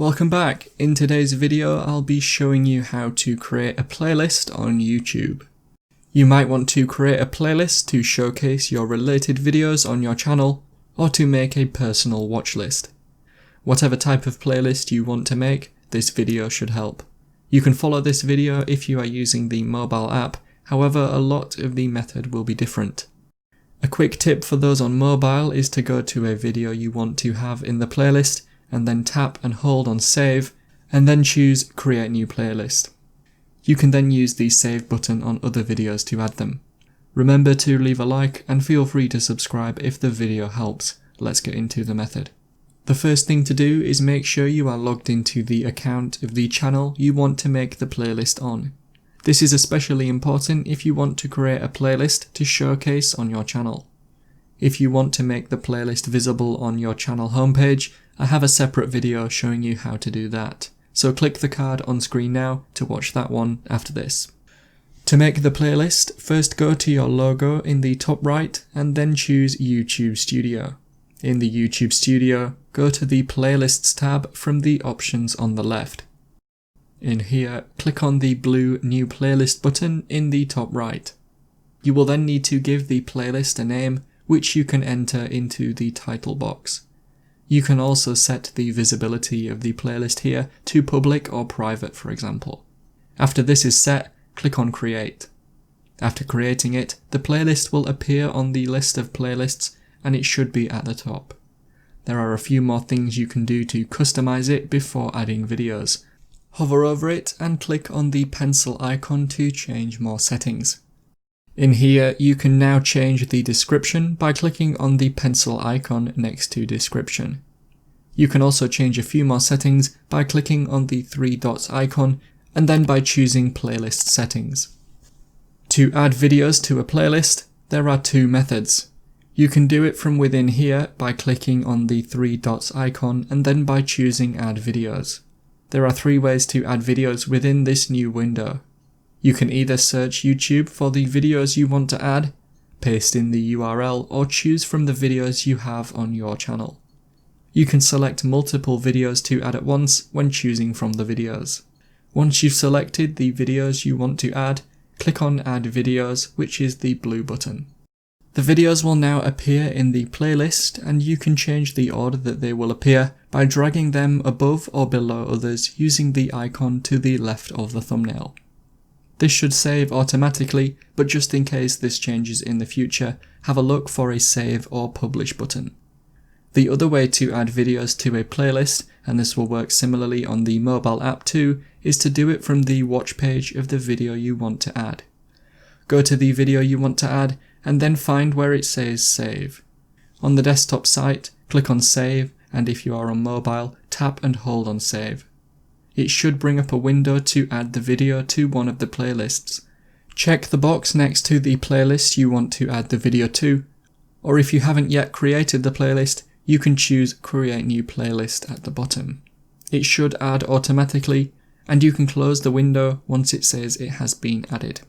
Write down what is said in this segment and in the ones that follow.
Welcome back. In today's video, I'll be showing you how to create a playlist on YouTube. You might want to create a playlist to showcase your related videos on your channel, or to make a personal watch list. Whatever type of playlist you want to make, this video should help. You can follow this video if you are using the mobile app, however a lot of the method will be different. A quick tip for those on mobile is to go to a video you want to have in the playlist, and then tap and hold on save, and then choose create new playlist. You can then use the save button on other videos to add them. Remember to leave a like and feel free to subscribe if the video helps. Let's get into the method. The first thing to do is make sure you are logged into the account of the channel you want to make the playlist on. This is especially important if you want to create a playlist to showcase on your channel. If you want to make the playlist visible on your channel homepage, I have a separate video showing you how to do that. So click the card on screen now to watch that one after this. To make the playlist, first go to your logo in the top right and then choose YouTube Studio. In the YouTube Studio, go to the Playlists tab from the options on the left. In here, click on the blue New Playlist button in the top right. You will then need to give the playlist a name, which you can enter into the title box. You can also set the visibility of the playlist here to public or private, for example. After this is set, click on Create. After creating it, the playlist will appear on the list of playlists and it should be at the top. There are a few more things you can do to customize it before adding videos. Hover over it and click on the pencil icon to change more settings. In here, you can now change the description by clicking on the pencil icon next to description. You can also change a few more settings by clicking on the three dots icon and then by choosing playlist settings. To add videos to a playlist, there are two methods. You can do it from within here by clicking on the three dots icon and then by choosing add videos. There are three ways to add videos within this new window. You can either search YouTube for the videos you want to add, paste in the URL, or choose from the videos you have on your channel. You can select multiple videos to add at once when choosing from the videos. Once you've selected the videos you want to add, click on Add Videos, which is the blue button. The videos will now appear in the playlist and you can change the order that they will appear by dragging them above or below others using the icon to the left of the thumbnail. This should save automatically, but just in case this changes in the future, have a look for a save or publish button. The other way to add videos to a playlist, and this will work similarly on the mobile app too, is to do it from the watch page of the video you want to add. Go to the video you want to add, and then find where it says save. On the desktop site, click on save, and if you are on mobile, tap and hold on save. It should bring up a window to add the video to one of the playlists. Check the box next to the playlist you want to add the video to, or if you haven't yet created the playlist, you can choose Create New Playlist at the bottom. It should add automatically, and you can close the window once it says it has been added.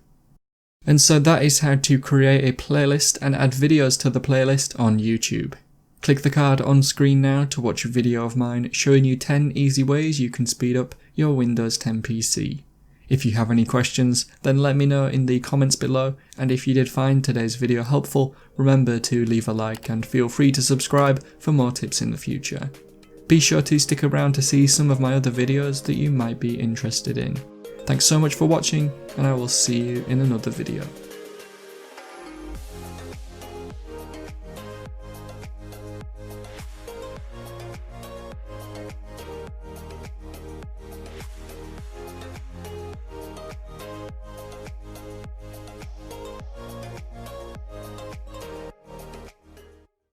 And so that is how to create a playlist and add videos to the playlist on YouTube. Click the card on screen now to watch a video of mine showing you 10 easy ways you can speed up your Windows 10 PC. If you have any questions, then let me know in the comments below, and if you did find today's video helpful, remember to leave a like and feel free to subscribe for more tips in the future. Be sure to stick around to see some of my other videos that you might be interested in. Thanks so much for watching, and I will see you in another video.